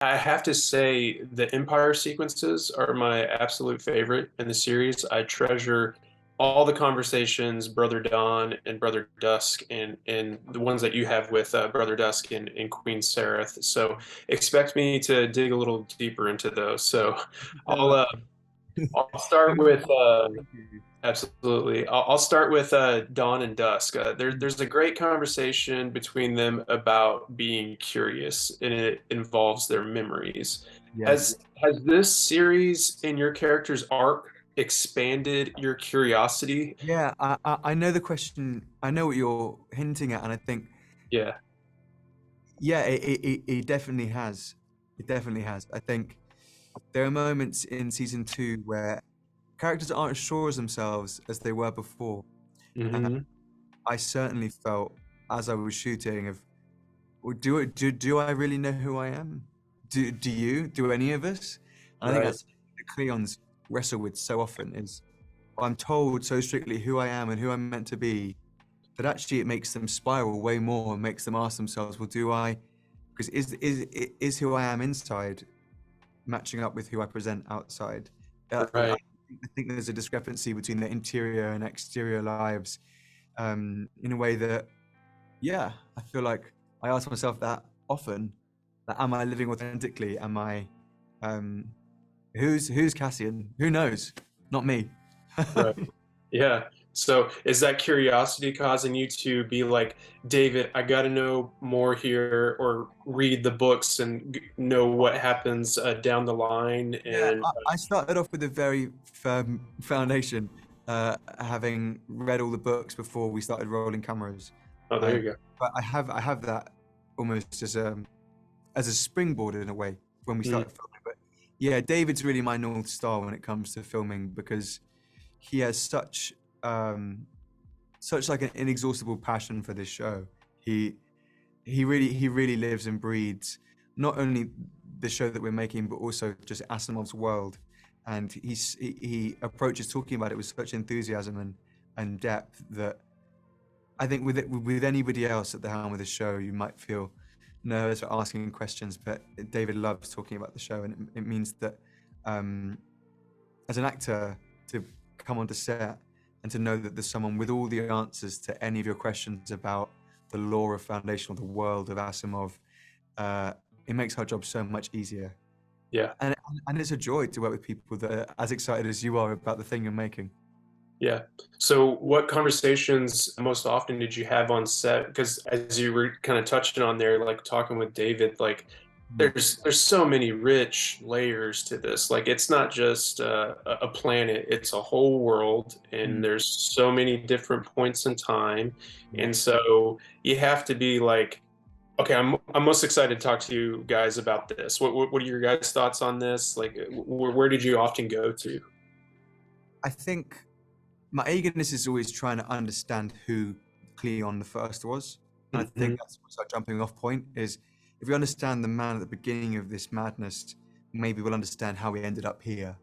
I have to say the Empire sequences are my absolute favorite in the series. I treasure all the conversations Brother Dawn and Brother Dusk and the ones that you have with Brother Dusk and Queen Sareth. So expect me to dig a little deeper into those. So So I'll much. uh, I'll start with Thank you. absolutely. I'll start with Dawn and Dusk. There's a great conversation between them about being curious, and it involves their memories. Yes. Has this series and your character's arc expanded your curiosity? Yeah, I know the question. I know what you're hinting at, and I think, Yeah, yeah, it definitely has. It definitely has. I think there are moments in season two where characters aren't as sure as themselves as they were before. And hmm I certainly felt as I was shooting of, well, do I really know who I am? Do you? Do any of us? And I think right, that's the Cleons wrestle with so often is I'm told so strictly who I am and who I'm meant to be that actually it makes them spiral way more and makes them ask themselves, well, do I? Because is who I am inside matching up with who I present outside? right. I think there's a discrepancy between their interior and exterior lives, in a way that, yeah, I feel like I ask myself that often. That am I living authentically? Am I? Um, who's Cassian? Who knows? Not me. Right. Yeah. So is that curiosity causing you to be like, David, I got to know more here, or read the books and know what happens down the line? Yeah, And I started off with a very firm foundation, having read all the books before we started rolling cameras. oh, there Um, you go. but I have that almost as a springboard in a way when we Mm, started filming. But yeah, David's really my North Star when it comes to filming because he has such like an inexhaustible passion for this show. He he really lives and breeds not only the show that we're making, but also just Asimov's world. And he approaches talking about it with such enthusiasm and depth that I think with anybody else at the helm of the show, you might feel nervous for asking questions. But David loves talking about the show, and it means that um, as an actor to come onto set and to know that there's someone with all the answers to any of your questions about the lore of Foundation or the world of Asimov, uh, it makes our job so much easier. yeah. And and it's a joy to work with people that are as excited as you are about the thing you're making. Yeah. So what conversations most often did you have on set? Because as you were kind of touching on there, like talking with David, like Mm. there's so many rich layers to this. Like it's not just a planet, it's a whole world, and Mm. there's so many different points in time. Yeah. And so you have to be like, okay, I'm most excited to talk to you guys about this. What are your guys' thoughts on this? Like where did you often go to? I think my eagerness is always trying to understand who Cleon the First was. And I think hmm that's what's our jumping off point is if we understand the man at the beginning of this madness, maybe we'll understand how we ended up here.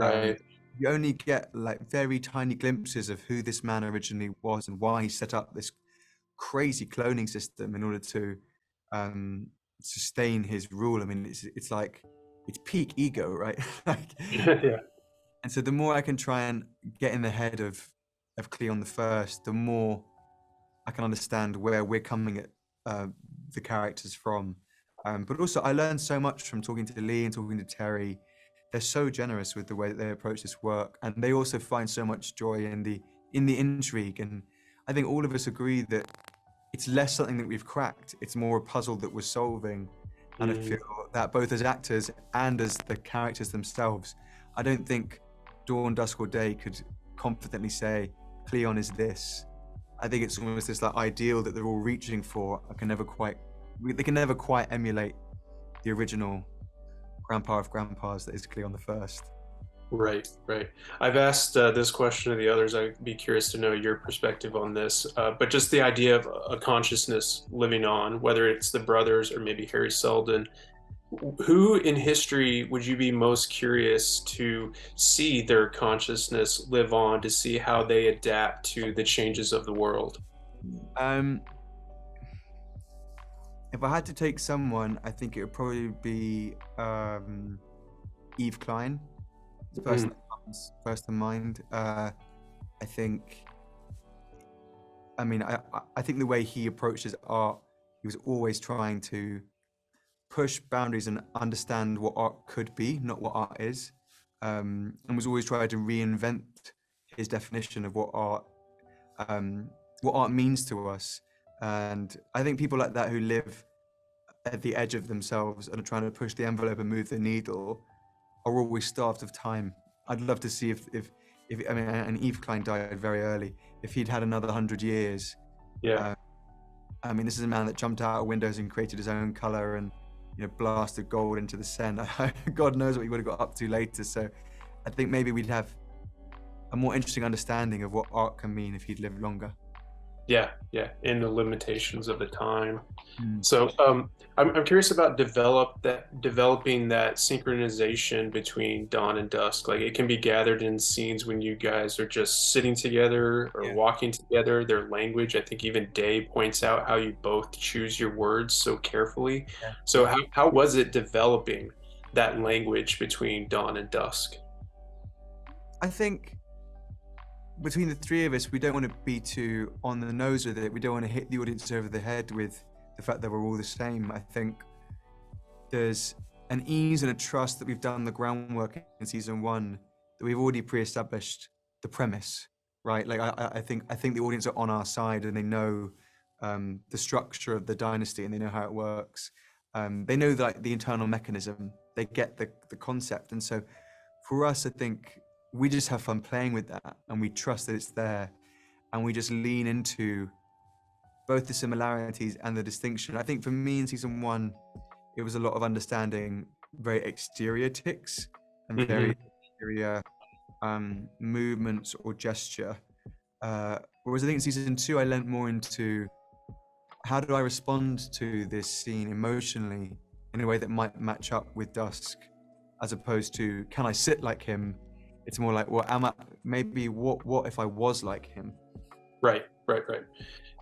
Um, Right. you only get like very tiny glimpses of who this man originally was and why he set up this crazy cloning system in order to um, sustain his rule. I mean, it's like it's peak ego, right? Like, Yeah. and so the more I can try and get in the head of Cleon the First, the more I can understand where we're coming at the characters from. But also, I learned so much from talking to Lee and talking to Terry. They're so generous with the way that they approach this work, and they also find so much joy in the intrigue. And I think all of us agree that it's less something that we've cracked; it's more a puzzle that we're solving. And I feel Mhm. that both as actors and as the characters themselves, I don't think Dawn, Dusk, or Day could confidently say Cleon is this. I think it's almost this like ideal that they're all reaching for. They can never quite emulate the original grandpa of grandpas that is Cleon the First. Right, right. I've asked this question to the others. I'd be curious to know your perspective on this. But just the idea of a consciousness living on, whether it's the brothers or maybe Harry Seldon, who in history would you be most curious to see their consciousness live on, to see how they adapt to the changes of the world? Um, If I had to take someone, I think it would probably be Eve Klein, the person that comes first to mind. I think, I mean, I think the way he approaches art, he was always trying to push boundaries and understand what art could be, not what art is, and was always trying to reinvent his definition of what art means to us. And I think people like that who live at the edge of themselves and are trying to push the envelope and move the needle are always starved of time. I'd love to see if I mean, and Eve Klein died very early. If he'd had another 100 years, Yeah. I mean, this is a man that jumped out of windows and created his own color and, you know, blasted gold into the Seine. God knows what he would have got up to later. So I think maybe we'd have a more interesting understanding of what art can mean if he'd lived longer. Yeah, yeah, in the limitations of the time. So I'm curious about developing that synchronization between dawn and dusk. Like it can be gathered in scenes when you guys are just sitting together or walking together. Their language, I think even Day points out how you both choose your words so carefully. So how was it developing that language between dawn and dusk? I think between the three of us, we don't want to be too on the nose with it. We don't want to hit the audience over the head with the fact that we're all the same. I think there's an ease and a trust that we've done the groundwork in season one, that we've already pre-established the premise, right? Like I think the audience are on our side and they know the structure of the dynasty and they know how it works. They know like the internal mechanism. They get the concept, and so for us, I think we just have fun playing with that, and we trust that it's there, and we just lean into both the similarities and the distinction. I think for me in season one, it was a lot of understanding very exterior tics and very exterior movements or gesture. Whereas I think in season two, I learned more into how do I respond to this scene emotionally in a way that might match up with Dusk, as opposed to can I sit like him? It's more like, well, what if I was like him? Right.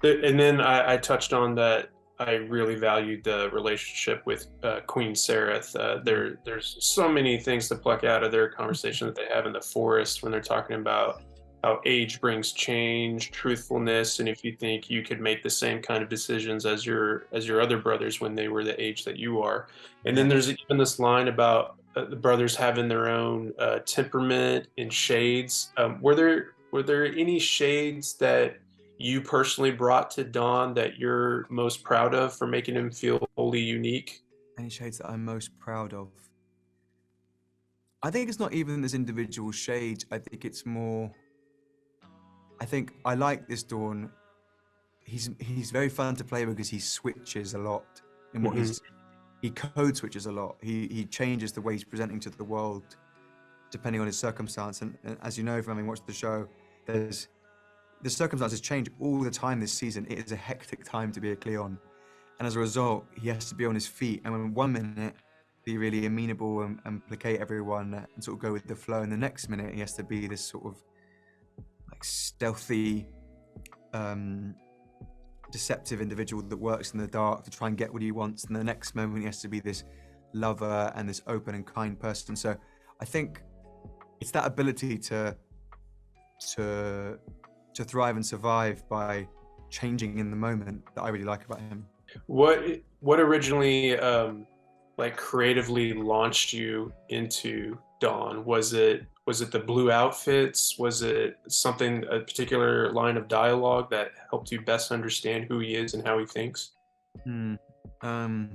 And then I touched on that. I really valued the relationship with Queen Sareth. There's so many things to pluck out of their conversation that they have in the forest when they're talking about how age brings change, truthfulness, and if you think you could make the same kind of decisions as your other brothers when they were the age that you are. And then there's even this line about the brothers having their own temperament and shades. Were there any shades that you personally brought to Dawn that you're most proud of for making him feel wholly unique? Any shades that I'm most proud of? I think it's not even this individual shade. I think it's more. I think I like this Dawn. He's very fun to play because he switches a lot in what he code switches a lot. He changes the way he's presenting to the world depending on his circumstance. And as you know from having watched the show, the circumstances change all the time this season. It is a hectic time to be a Cleon. And as a result, he has to be on his feet. And in 1 minute, be really amenable and placate everyone and sort of go with the flow. And the next minute, he has to be this sort of like stealthy, deceptive individual that works in the dark to try and get what he wants. And the next moment, he has to be this lover and this open and kind person. So I think it's that ability to thrive and survive by changing in the moment that I really like about him. What originally like creatively launched you into Dawn? Was it the blue outfits? Was it something, a particular line of dialogue that helped you best understand who he is and how he thinks? I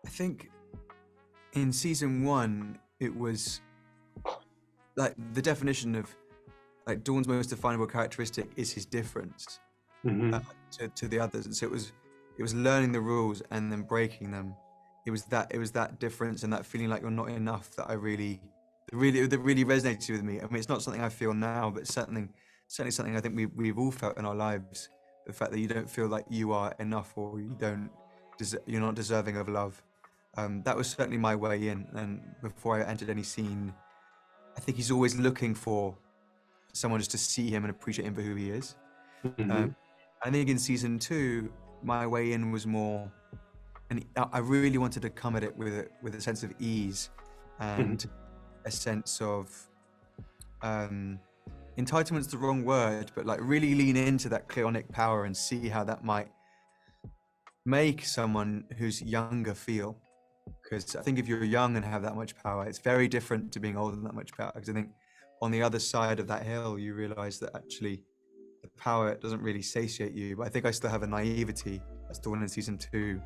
think in season one, it was like the definition of like Dawn's most definable characteristic is his difference to the others, and so it was learning the rules and then breaking them. It was that difference and that feeling like you're not enough that really resonated with me. I mean, it's not something I feel now, but certainly something I think we've all felt in our lives. The fact that you don't feel like you are enough or you're not deserving of love. That was certainly my way in. And before I entered any scene, I think he's always looking for someone just to see him and appreciate him for who he is. I think in season two, my way in was more, and I really wanted to come at it with a sense of ease and a sense of entitlement's the wrong word, but like really lean into that cleonic power and see how that might make someone who's younger feel. Because I think if you're young and have that much power, it's very different to being older and that much power. Because I think on the other side of that hill, you realize that actually the power doesn't really satiate you. But I think I still have a naivety as to one in season 2.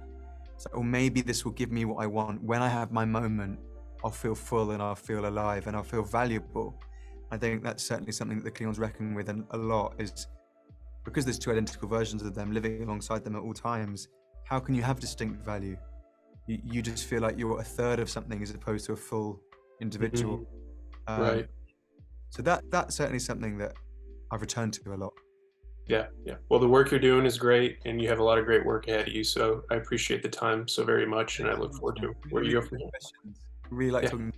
It's like, oh, maybe this will give me what I want. When I have my moment, I'll feel full and I'll feel alive and I'll feel valuable. I think that's certainly something that the Klingons reckon with a lot, is because there's 2 identical versions of them living alongside them at all times. How can you have distinct value? You just feel like you're a third of something as opposed to a full individual. Right. So that's certainly something that I've returned to a lot. Yeah. Well, the work you're doing is great, and you have a lot of great work ahead of you. So I appreciate the time so very much, and I look forward to where you go from here. Really like talking.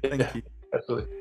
Thank you. Absolutely.